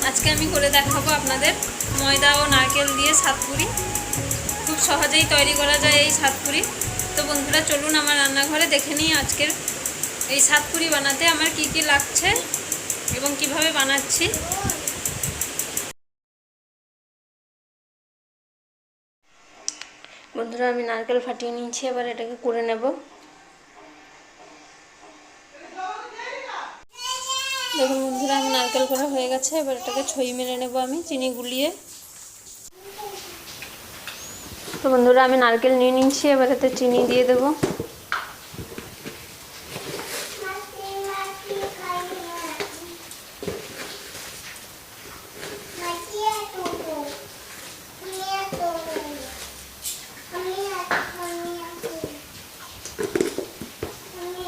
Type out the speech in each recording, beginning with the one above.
আজকে আমি করে দেখাবো আপনাদের ময়দা ও নারকেল দিয়ে সাতপুরি। খুব সহজেই তৈরি করা যায় এই সাতপুরি। তো বন্ধুরা চলুন আমার রান্নাঘরে দেখে নিই আজকের এই সাতপুরি বানাতে আমার কি কি লাগছে এবং কিভাবে বানাচ্ছি। বন্ধুরা আমি নারকেল ফাটিয়ে নিয়েছি, এবার এটাকে করে নেব। দেখুন বন্ধুরা আমি নারকেল করা হয়ে গেছে, এবার এটাকে ছই মেরে নেব আমি চিনি গুলিয়ে। তো বন্ধুরা আমি নারকেল নিয়ে নিচ্ছি, এবার এতে চিনি দিয়ে দেব।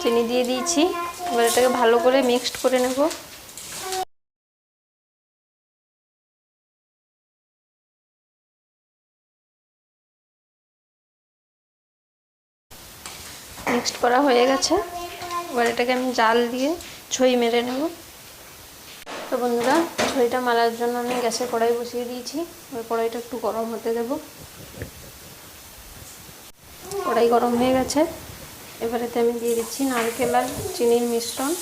চিনি দিয়ে দিয়েছি, এবার এটাকে ভালো করে মিক্সড করে নেব। মিক্সড করা হয়ে গেছে, এবার এটাকে আমি জাল দিয়ে ছই মেরে নেব। তো বন্ধুরা ছইটা মারার জন্য আমি গ্যাসে কড়াই বসিয়ে দিয়েছি, ওই কড়াইটা একটু গরম হতে দেব। কড়াই গরম হয়ে গেছে, এবার এতে আমি দিয়ে দিচ্ছি নারকেল আর চিনির মিশ্রণ।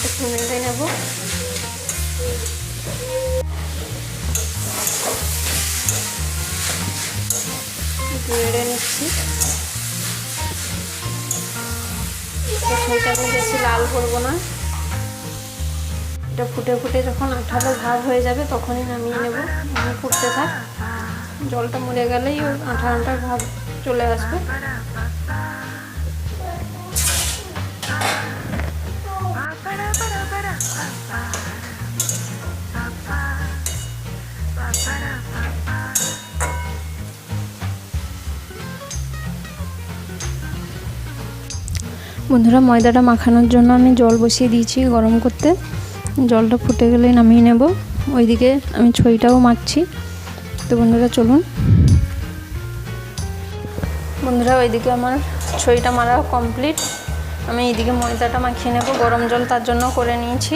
একটু নেড়ে নেব। নেড়ে নিচ্ছি। ছইটা আমি বেশি লাল করবো না, এটা ফুটে ফুটে যখন আঠালো ভাব হয়ে যাবে তখনই নামিয়ে নেব। আমি ফুটতে থাক, জলটা মরে গেলেই ওর আঠা আঠার ভাব চলে আসবে। বন্ধুরা ময়দাটা মাখানোর জন্য আমি জল বসিয়ে দিয়েছি গরম করতে, জলটা ফুটে গেলেই নামিয়ে নেব। ওইদিকে আমি ছইটাও মাখছি। তো বন্ধুরা চলুন। বন্ধুরা ওইদিকে আমার ছইটা মারা কমপ্লিট, আমি এইদিকে ময়দাটা মাখিয়ে নেব। গরম জল তার জন্য করে নিয়েছি।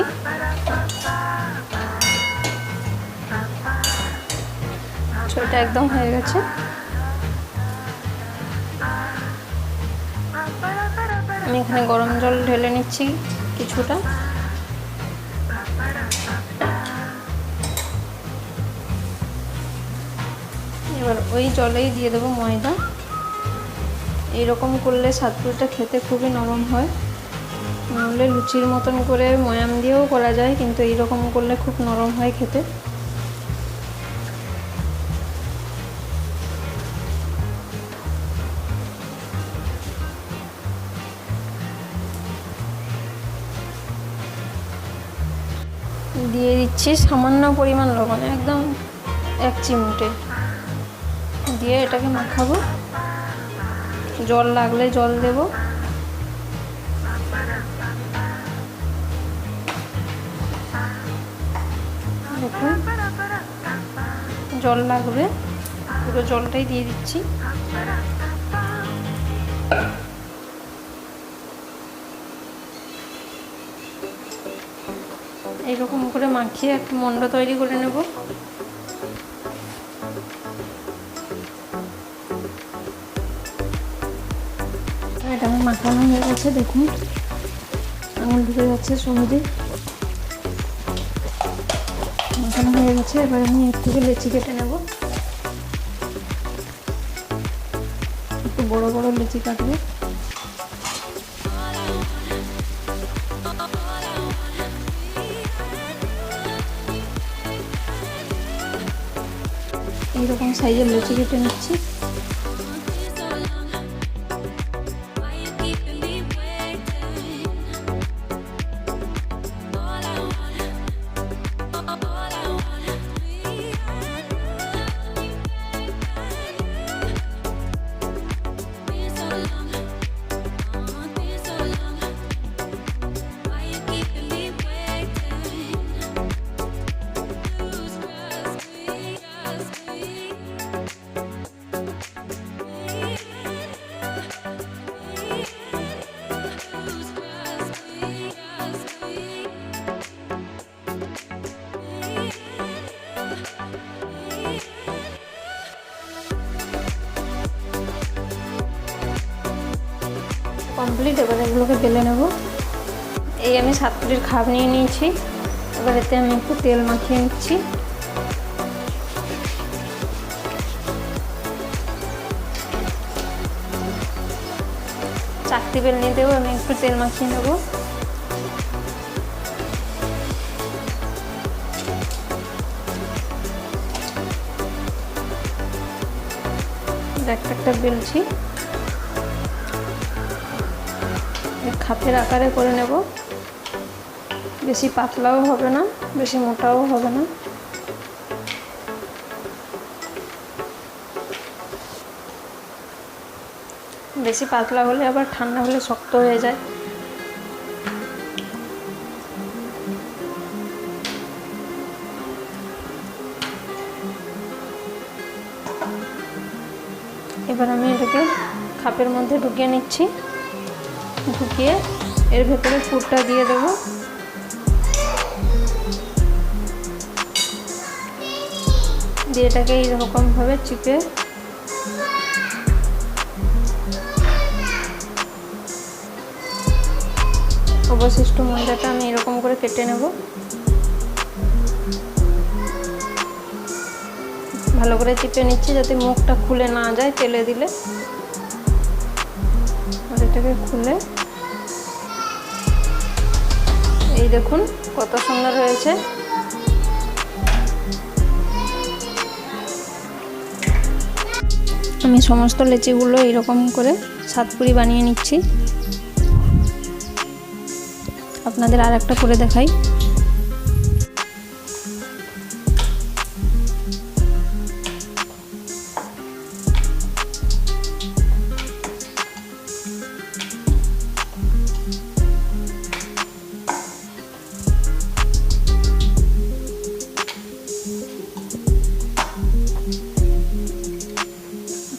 ছইটা একদম হয়ে গেছে। আমি এখানে গরম জল ঢেলে নিচ্ছি কিছুটা। এবার ওই জলেই দিয়ে দেবো ময়দা। এইরকম করলে সাতপুরিটা খেতে খুবই নরম হয়, নাহলে লুচির মতন করে ময়াম দিয়েও করা যায়, কিন্তু এইরকম করলে খুব নরম হয় খেতে। দিয়ে দিচ্ছি সামান্য পরিমাণ লবণ, একদম 1 চিমটে দিয়ে এটাকে মাখাবো। জল লাগলে জল দেব। দেখুন জল লাগবে, পুরো জলটাই দিয়ে দিচ্ছি। এইরকম করে মাখিয়ে একটা মন্ড তৈরি করে নেব। এটা আমার মাখানো হয়ে গেছে, দেখুন আঙুল ঢুকে যাচ্ছে সহজে। মাখানো হয়ে গেছে, এবার আমি এর থেকে লেচি কেটে নেব। একটু বড় বড় লেচি কাটবো। এইরকম সাইজের লুচি কেটে নিচ্ছি। কমপ্লিট। এবার এগুলোকে বেলে নেব। এই আমি সাতপুরির খাপ নিয়ে নিয়েছি। এবার এতে আমি একটু তেল মাখিয়ে নিচ্ছি। চাকতি বেলনি দেবো আমি একটু তেল মাখিয়ে নেব। একটা একটা বেলছি। খাপের আকারে করে নেব। বেশি পাতলাও হবে না, বেশি মোটাও হবে না। বেশি পাতলা হলে আবার ঠান্ডা হলে শক্ত হয়ে যায়। এবার আমি এটাকে খাপের মধ্যে ঢুকিয়ে নিচ্ছি। ঢুকিয়ে এর ভেতরে পুরটা দিয়ে দেবো। দিয়ে এটাকে এইরকমভাবে চিপে অবশিষ্ট ময়দাটা আমি এরকম করে কেটে নেব। ভালো করে চিপে নিচ্ছি যাতে মুখটা খুলে না যায় তেলে দিলে। আর এটাকে খুলে এই দেখুন কত সুন্দর হয়েছে। আমি সমস্ত লেচিগুলো এইরকম করে সাতপুরি বানিয়ে নিচ্ছি। আপনাদের আর একটা করে দেখাই।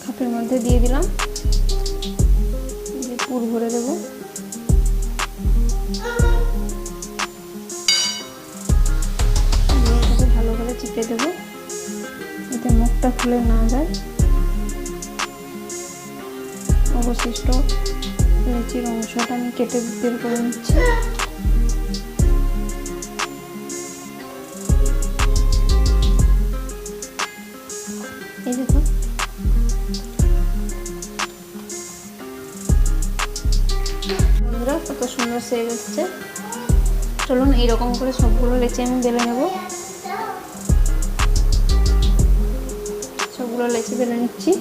খাপের মধ্যে দিয়ে দিলাম, দিয়ে পুর ভরে দেবো। ভালো করে চিপে দেবো যাতে মুখটা খুলে না যায়। অবশিষ্ট লেচির অংশটা আমি কেটে বের করে নিচ্ছি। এই দেখুন বন্ধুরা কত সুন্দর শেপ এসছে। চলুন এইরকম করে সবগুলো লেচি আমি বেলে নেব। সবগুলো লেচি বেলে নিচ্ছি।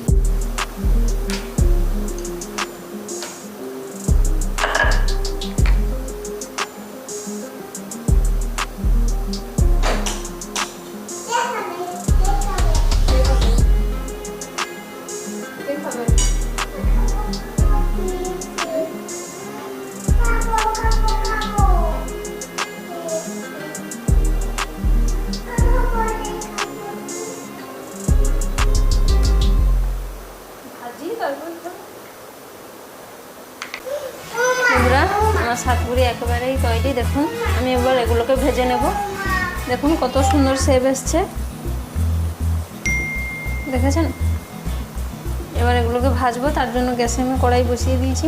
বন্ধুরা আমার সাতপুরি একেবারেই তৈরি। দেখুন আমি এবার এগুলোকে ভেজে নেব। দেখুন কত সুন্দর শেপ এসছে, দেখেছেন? এবার এগুলোকে ভাজবো, তার জন্য গ্যাসে আমি কড়াই বসিয়ে দিয়েছি।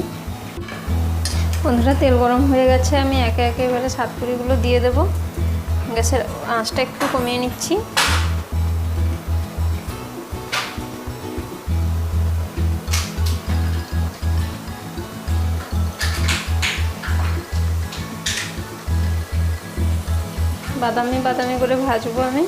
বন্ধুরা তেল গরম হয়ে গেছে, আমি একে একে এবারে সাতপুরিগুলো দিয়ে দেব। গ্যাসের আঁচটা একটু কমিয়ে নিচ্ছি। বাদামি বাদামি করে ভাজবো আমি।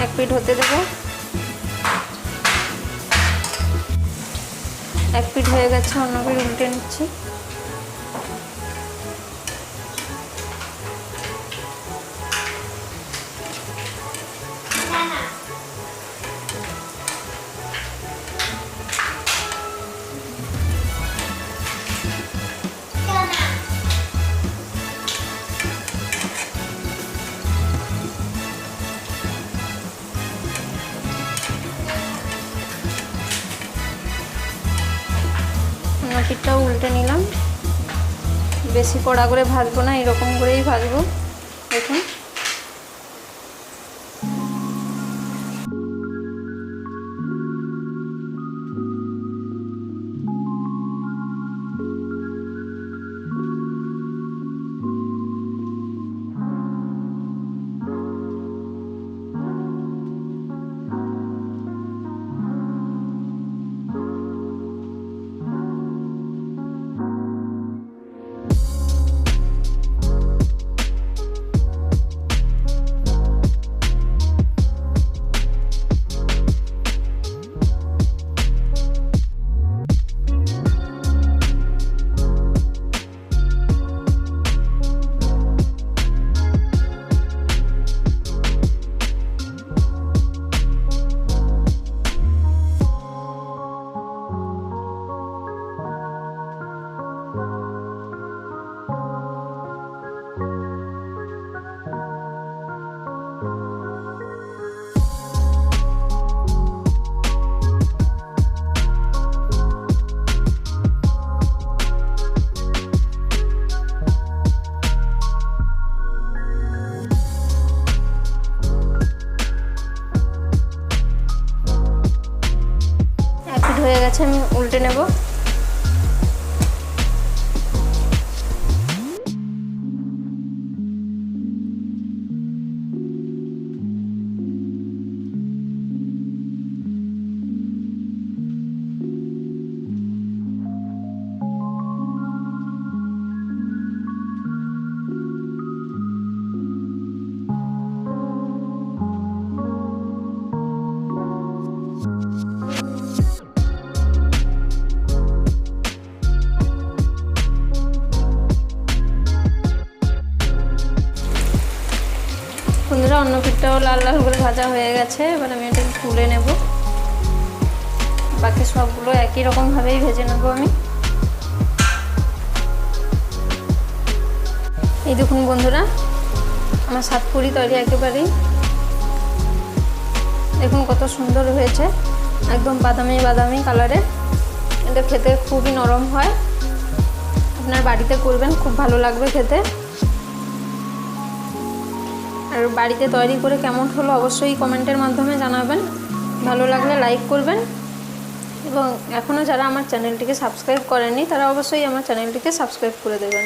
এক পিঠ হতে দেবো। এক পিঠ হয়ে গেছে, অন্য পিঠ উল্টে নিচ্ছি। পিঠটাও উল্টে নিলাম। বেশি কড়া করে ভাজবো না, এরকম করেই ভাজবো। দেখুন হয়ে গেছে, আমি উল্টে নেব। বন্ধুরা অন্য পিঠটাও লাল লাল করে ভাজা হয়ে গেছে, এবার আমি এটা তুলে নেব। বাকি সবগুলো একই রকমভাবেই ভেজে নেব আমি। এই দেখুন বন্ধুরা আমার সাতপুরি তৈরি একেবারেই। দেখুন কত সুন্দর হয়েছে, একদম বাদামি বাদামি কালারে। এটা খেতে খুবই নরম হয়, আপনার বাড়িতে করবেন, খুব ভালো লাগবে খেতে। আর বাড়িতে তৈরি করে কেমন হলো অবশ্যই কমেন্টের মাধ্যমে জানাবেন। ভালো লাগলে লাইক করবেন, এবং এখনও যারা আমার চ্যানেলটিকে সাবস্ক্রাইব করেননি তারা অবশ্যই আমার চ্যানেলটিকে সাবস্ক্রাইব করে দেবেন।